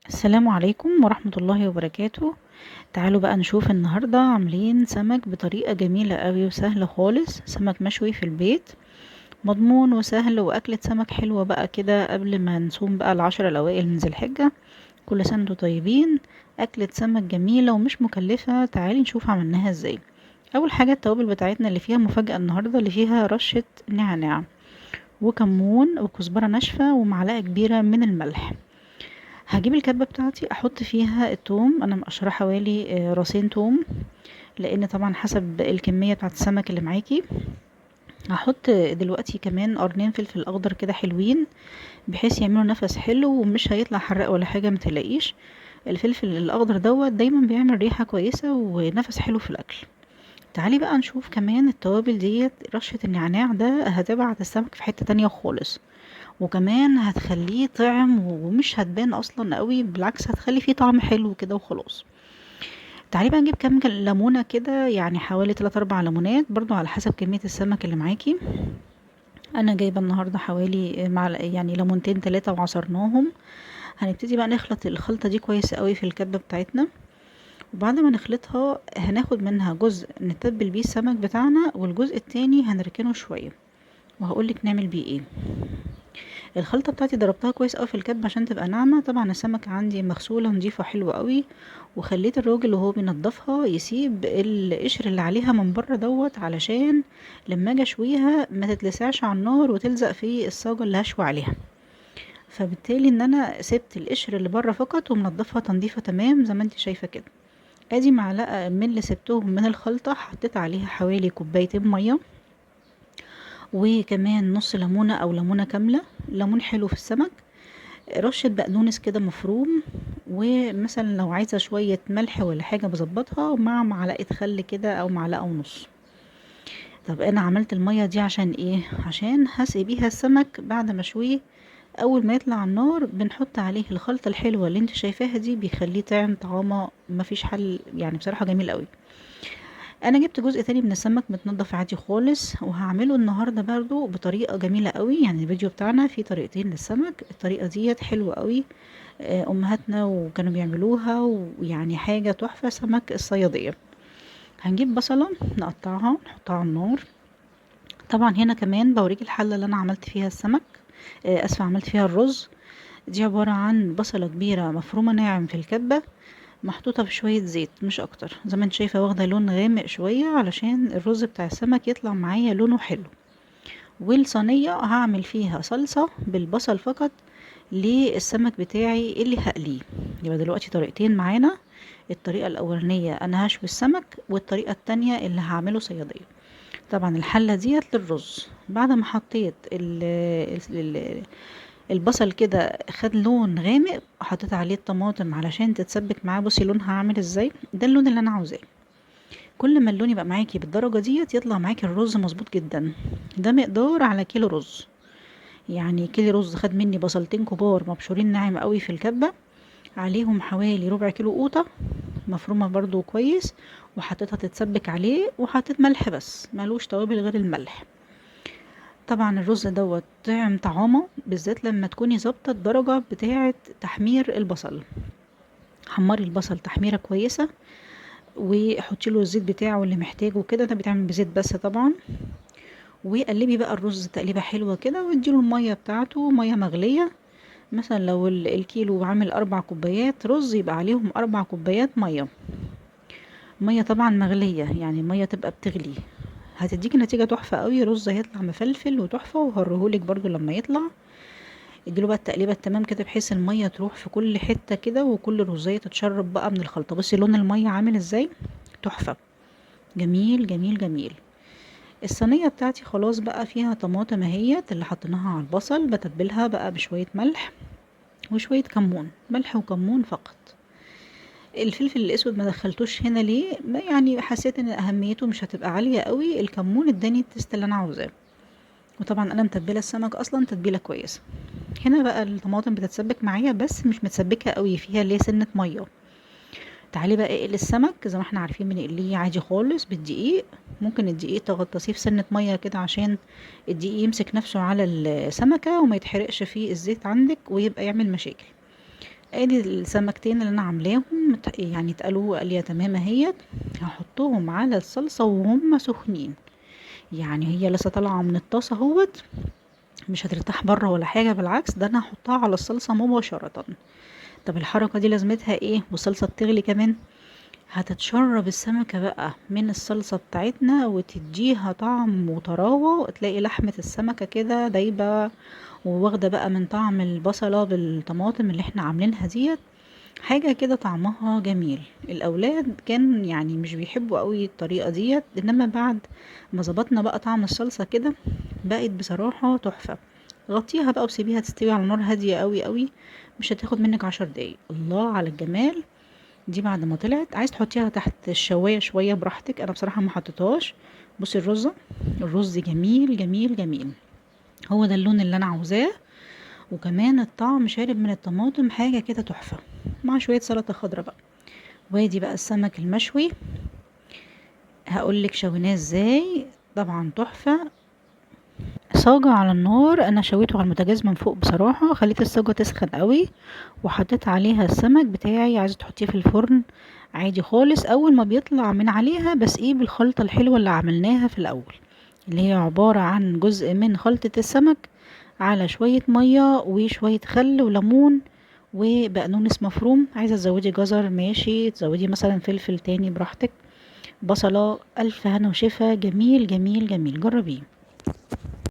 السلام عليكم ورحمة الله وبركاته. تعالوا بقى نشوف النهاردة عاملين سمك بطريقة جميلة قوي وسهلة خالص. سمك مشوي في البيت، مضمون وسهل، وأكلة سمك حلوة بقى كده قبل ما نصوم بقى العشرة الأوائل من ذي الحجة. كل سنة وانتم طيبين. أكلة سمك جميلة ومش مكلفة. تعالي نشوف عملناها ازاي. أول حاجة التوابل بتاعتنا اللي فيها مفاجأة النهاردة، اللي فيها رشة نعناع وكمون وكزبرة ناشفة ومعلقة كبيرة من الملح. هجيب الكبة بتاعتي احط فيها التوم، انا مقشره حوالي راسين توم، لان طبعا حسب الكمية بتاعت السمك اللي معاكي. هحط دلوقتي كمان قرنين فلفل اخضر كده حلوين، بحيث يعملوا نفس حلو ومش هيطلع حراق ولا حاجة متقلقيش. الفلفل الاخضر دوت دايما بيعمل ريحة كويسة ونفس حلو في الاكل. تعالي بقى نشوف كمان التوابل ديت. رشة النعناع ده هتبعت السمك في حتة تانية خالص، وكمان هتخليه طعم ومش هتبان اصلا قوي، بالعكس هتخلي فيه طعم حلو كده وخلاص. تعالي بقى نجيب كام ليمونه كده، يعني حوالي 3 4 ليمونات برضو على حسب كميه السمك اللي معاكي. انا جايبه النهارده حوالي يعني ليمونتين 3 وعصرناهم. هنبتدي بقى نخلط الخلطه دي كويس قوي في الكبه بتاعتنا، وبعد ما نخلطها هناخد منها جزء نتبل بيه السمك بتاعنا، والجزء التاني هنركنه شويه وهقولك نعمل بيه ايه. الخلطة بتاعتي ضربتها كويس قوي في الكب عشان تبقى ناعمة. طبعا السمكة عندي مغسولة نضيفة حلوة قوي، وخليت الراجل وهو بينضفها يسيب القشر اللي عليها من بره دوت، علشان لما اجي اشويها ما تتلسعش على النار وتلزق في الصاجة اللي هشوي عليها. فبالتالي ان انا سبت القشر اللي بره فقط ومنضفها تنظيفة تمام زي ما انت شايفة كده. ادي معلقة من اللي سبتهم من الخلطة، حطيت عليها حوالي كوبايتين مية، وكمان نص ليمونة او ليمونة كاملة، ليمون حلو في السمك، رشة بقدونس كده مفروم، ومثلا لو عايزة شوية ملح ولا حاجة بظبطها مع معلقة خل كده او معلقة ونص. طب انا عملت المية دي عشان ايه؟ عشان هسقي بيها السمك بعد ما اشويه. اول ما يطلع على النار بنحط عليه الخلطة الحلوة اللي انت شايفاها دي، بيخليه طعمه مفيش حل، يعني بصراحة جميل قوي. انا جبت جزء تاني من السمك متنضف عادي خالص، وهعمله النهارده برضو بطريقه جميله قوي. يعني الفيديو بتاعنا فيه طريقتين للسمك، الطريقه ديت حلوه قوي. امهاتنا وكانوا بيعملوها، ويعني حاجه تحفه، سمك الصياديه. هنجيب بصله نقطعها نحطها على النار. طبعا هنا كمان بوريك الحله اللي انا عملت فيها السمك، اسفه عملت فيها الرز. دي عباره عن بصله كبيره مفرومه ناعم في الكبه، محطوطة في شوية زيت مش اكتر، زي ما انت شايفة واخدة لون غامق شوية علشان الرز بتاع السمك يطلع معايا لونه حلو. والصينية هعمل فيها صلصة بالبصل فقط للسمك بتاعي اللي هقليه. يبقى دلوقتي طريقتين معانا، الطريقة الأولانية أنا هشوي السمك، والطريقة التانية اللي هعمله صيادية. طبعا الحلة ديت للرز. بعد ما حطيت البصل كده خد لون غامق، حطيت عليه الطماطم علشان تتسبك معاه. بصي لونها عامل ازاي، ده اللون اللي انا عاوزاه. كل ما اللون يبقى معاكي بالدرجه ديت يطلع معاكي الرز مظبوط جدا. ده مقدار على كيلو رز. يعني كيلو رز خد مني بصلتين كبار مبشورين ناعم قوي في الكبه، عليهم حوالي ربع كيلو قوطه مفرومه برضو كويس، وحطيتها تتسبك عليه، وحطيت ملح بس ملوش توابل غير الملح. طبعا الرز دوت طعامه بالذات لما تكوني ظابطه الدرجه بتاعه تحمير البصل. حمري البصل تحميره كويسه، وحطي له الزيت بتاعه اللي محتاجه كده، ده بيتعمل بزيت بس طبعا. وقلبي بقى الرز تقليبه حلوه كده، واديله الميه بتاعته، ميه مغليه. مثلا لو الكيلو عامل 4 كوبايات رز، يبقى عليهم 4 كوبايات ميه. ميه طبعا مغليه، يعني ميه تبقى بتغلي. هتديكي نتيجه تحفه قوي، رز هيطلع مفلفل وتحفه، وهوريهولك برضو لما يطلع. اديله بقى التقليبه التمام كده، بحيث الميه تروح في كل حته كده، وكل رزيه تتشرب بقى من الخلطه. بصي لون الميه عامل ازاي، تحفه، جميل جميل جميل. الصينيه بتاعتي خلاص بقى فيها طماطم اهيت اللي حطيناها على البصل، بتبلها بقى بشويه ملح وشويه كمون، ملح وكمون فقط. الفلفل الاسود ما دخلتوش هنا ليه؟ يعني حسيت ان اهميته مش هتبقى عاليه قوي. الكمون اداني التست اللي انا عاوزاه، وطبعا انا متبله السمك اصلا تتبيله كويسه. هنا بقى الطماطم بتتسبك معايا، بس مش متسبكه قوي، فيها اللي هي سنه ميه. تعالي بقى اقلي السمك زي ما احنا عارفين بنقليه عادي خالص بالدقيق. ممكن الدقيق تغطسيه في سنه ميه كده، عشان الدقيق يمسك نفسه على السمكه وما يتحرقش فيه الزيت عندك ويبقى يعمل مشاكل. ادي السمكتين اللي انا عاملاهم يعني اتقلوا قليه تمام اهيت. هحطهم على الصلصه وهم سخنين، يعني هي لسه طالعه من الطاسه اهوت، مش هترتاح بره ولا حاجه، بالعكس ده انا هحطها على الصلصه مباشره. طب الحركه دي لازمتها ايه والصلصه بتغلي كمان؟ هتتشرب السمكة بقى من الصلصة بتاعتنا وتديها طعم وطراوة، تلاقي لحمة السمكة كده دايبة وواخدة بقى من طعم البصلة بالطماطم اللي احنا عاملينها ديت. حاجة كده طعمها جميل. الأولاد كان يعني مش بيحبوا قوي الطريقة ديت، إنما بعد ما ظبطنا بقى طعم الصلصة كده بقت بصراحة تحفة. غطيها بقى وسيبيها تستوي على نار هادية قوي قوي، مش هتاخد منك 10 دقايق. الله على الجمال. دي بعد ما طلعت عايز تحطيها تحت الشواية شوية براحتك، انا بصراحة ما حطيتهاش. بصي الرزة، الرز جميل جميل جميل، هو ده اللون اللي انا عاوزاه، وكمان الطعم شارب من الطماطم، حاجة كده تحفة، مع شوية سلطة خضراء بقى. وادي بقى السمك المشوي، هقولك شويناه ازاي. طبعا تحفة. صاجة على النار، انا شويته على البوتاجاز من فوق بصراحة، خليت الصاجة تسخن قوي وحطيت عليها السمك بتاعي. عايزة تحطيه في الفرن عادي خالص، اول ما بيطلع من عليها بس ايه بالخلطة الحلوة اللي عملناها في الاول، اللي هي عبارة عن جزء من خلطة السمك على شوية مية وشوية خل وليمون وبقدونس مفروم. عايزة تزودي جزر ماشي، تزودي مثلا فلفل تاني براحتك، بصلة. ألف هنا وشفا، جميل جميل جميل، جربيه.